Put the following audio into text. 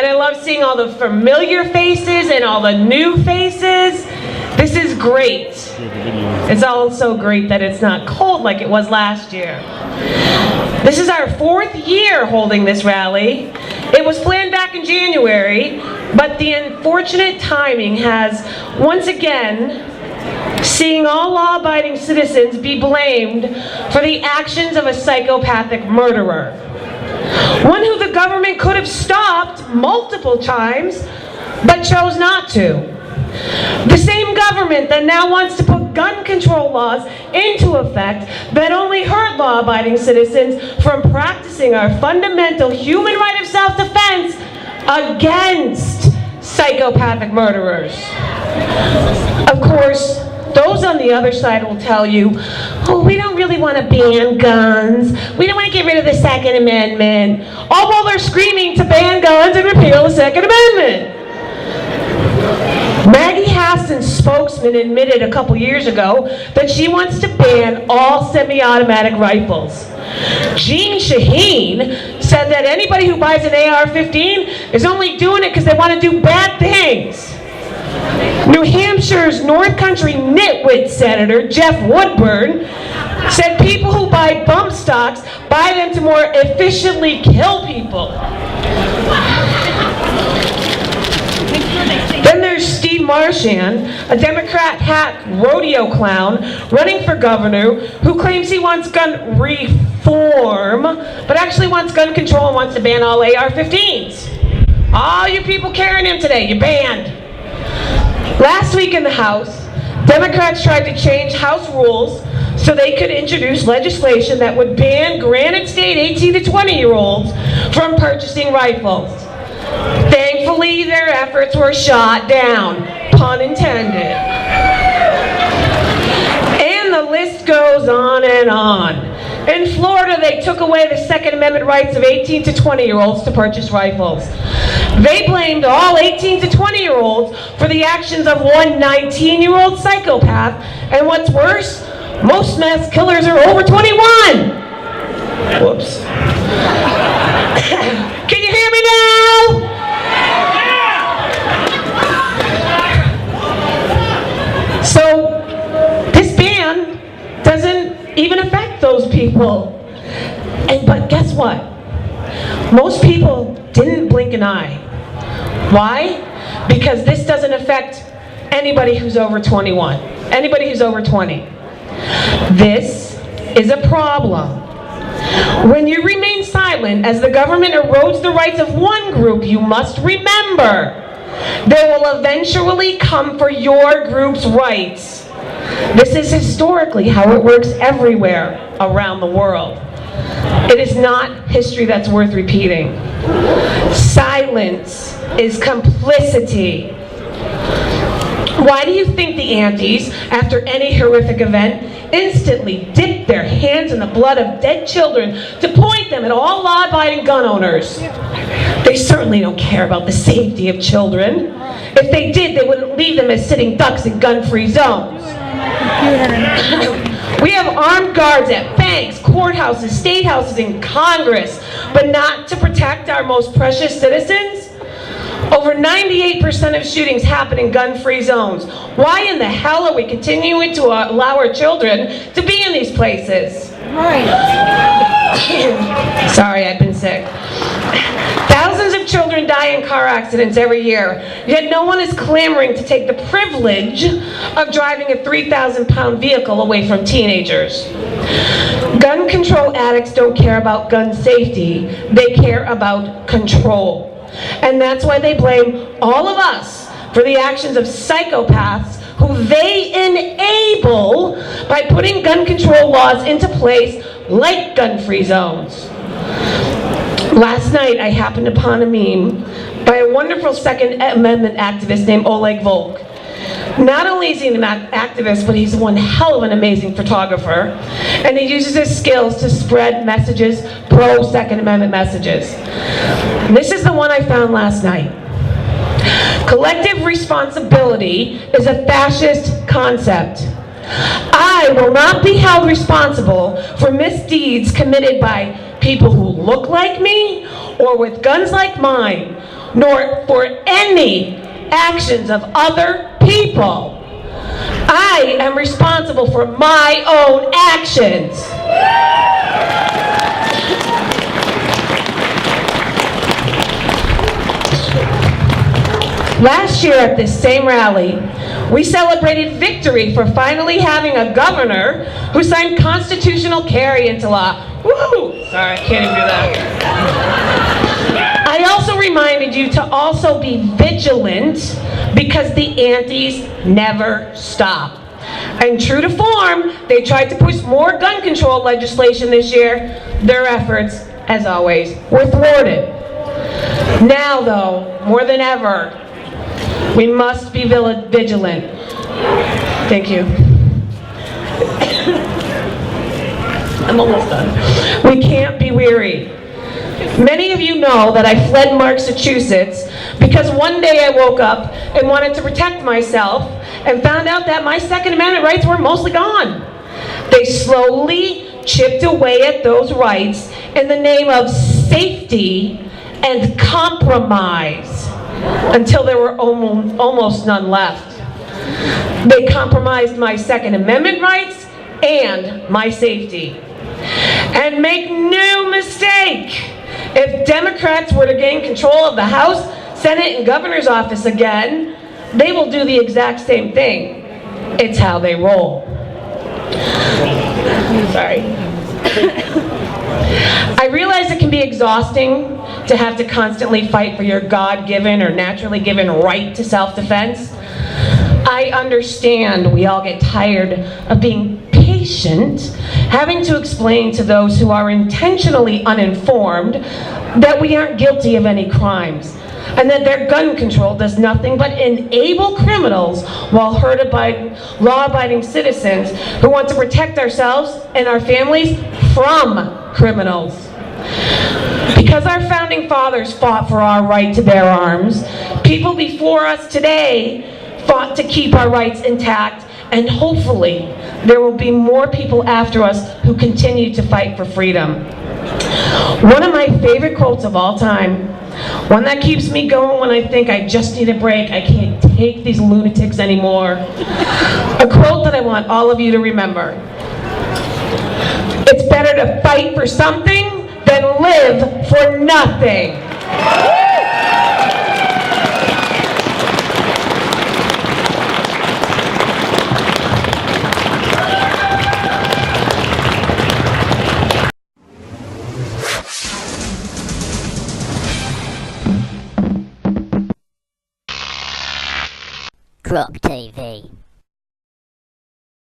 And I love seeing all the familiar faces and all the new faces. This is great. It's also great that it's not cold like it was last year. This is our 4th year holding this rally. It was planned back in January, but the unfortunate timing has once again seeing all law-abiding citizens be blamed for the actions of a psychopathic murderer. One who the government could have stopped multiple times, but chose not to. The same government that now wants to put gun control laws into effect that only hurt law-abiding citizens from practicing our fundamental human right of self-defense against psychopathic murderers. Of course, those on the other side will tell you, oh, we don't really want to ban guns. We don't want to get rid of the Second Amendment. All while they're screaming to ban guns and repeal the Second Amendment. Maggie Hassan's spokesman admitted a couple years ago that she wants to ban all semi-automatic rifles. Jean Shaheen said that anybody who buys an AR-15 is only doing it because they want to do bad things. New Hampshire's North Country nitwit Senator Jeff Woodburn said people who buy bump stocks buy them to more efficiently kill people. Then there's Steve Marchand, a Democrat hack rodeo clown running for governor who claims he wants gun reform, but actually wants gun control and wants to ban all AR-15s. All you people carrying him today, you're banned. Last week in the House, Democrats tried to change House rules so they could introduce legislation that would ban Granite State 18 to 20-year-olds from purchasing rifles. Thankfully, their efforts were shot down, pun intended. And the list goes on and on. In Florida, they took away the Second Amendment rights of 18 to 20-year-olds to purchase rifles. They blamed all 18 to 20-year-olds for the actions of one 19-year-old psychopath, and what's worse, most mass killers are over 21. Whoops. Can you hear me now? So, this ban doesn't even affect those people. But guess what? Most people didn't blink an eye. Why? Because this doesn't affect anybody who's over 21, anybody who's over 20. This is a problem. When you remain silent as the government erodes the rights of one group, you must remember they will eventually come for your group's rights. This is historically how it works everywhere around the world. It is not history that's worth repeating. Silence is complicity. Why do you think the antis, after any horrific event, instantly dip their hands in the blood of dead children to point them at all law-abiding gun owners? They certainly don't care about the safety of children. If they did, they wouldn't leave them as sitting ducks in gun-free zones. We have armed guards at banks, courthouses, state houses, and Congress, but not to protect our most precious citizens? Over 98% of shootings happen in gun-free zones. Why in the hell are we continuing to allow our children to be in these places? Right. Sorry, I've been sick. Thousands of children die in car accidents every year, yet no one is clamoring to take the privilege of driving a 3,000-pound vehicle away from teenagers. Gun control addicts don't care about gun safety, they care about control. And that's why they blame all of us for the actions of psychopaths who they enable by putting gun control laws into place like gun-free zones. Last night, I happened upon a meme by a wonderful Second Amendment activist named Oleg Volk. Not only is he an activist, but he's one hell of an amazing photographer, and he uses his skills to spread messages, pro-Second Amendment messages. This is the one I found last night. Collective responsibility is a fascist concept. I will not be held responsible for misdeeds committed by people who look like me or with guns like mine, nor for any actions of other people. I am responsible for my own actions. Last year at this same rally, we celebrated victory for finally having a governor who signed constitutional carry into law. Woo! Sorry, I can't even do that. I also reminded you to also be vigilant because the antis never stop. And true to form, they tried to push more gun control legislation this year. Their efforts, as always, were thwarted. Now, though, more than ever, we must be vigilant. Thank you. I'm almost done. We can't be weary. Many of you know that I fled Massachusetts because one day I woke up and wanted to protect myself and found out that my Second Amendment rights were mostly gone. They slowly chipped away at those rights in the name of safety and compromise until there were almost none left. They compromised my Second Amendment rights and my safety. And make no mistake, if Democrats were to gain control of the House, Senate, and governor's office again, they will do the exact same thing. It's how they roll. Sorry. I realize it can be exhausting to have to constantly fight for your God-given or naturally given right to self-defense. I understand we all get tired of being patient, having to explain to those who are intentionally uninformed that we aren't guilty of any crimes, and that their gun control does nothing but enable criminals while hurted by law-abiding citizens who want to protect ourselves and our families from criminals. Because our founding fathers fought for our right to bear arms, people before us today fought to keep our rights intact, and hopefully there will be more people after us who continue to fight for freedom. One of my favorite quotes of all time, one that keeps me going when I think I just need a break, I can't take these lunatics anymore. A quote that I want all of you to remember. It's better to fight for something than live for nothing. Croc TV.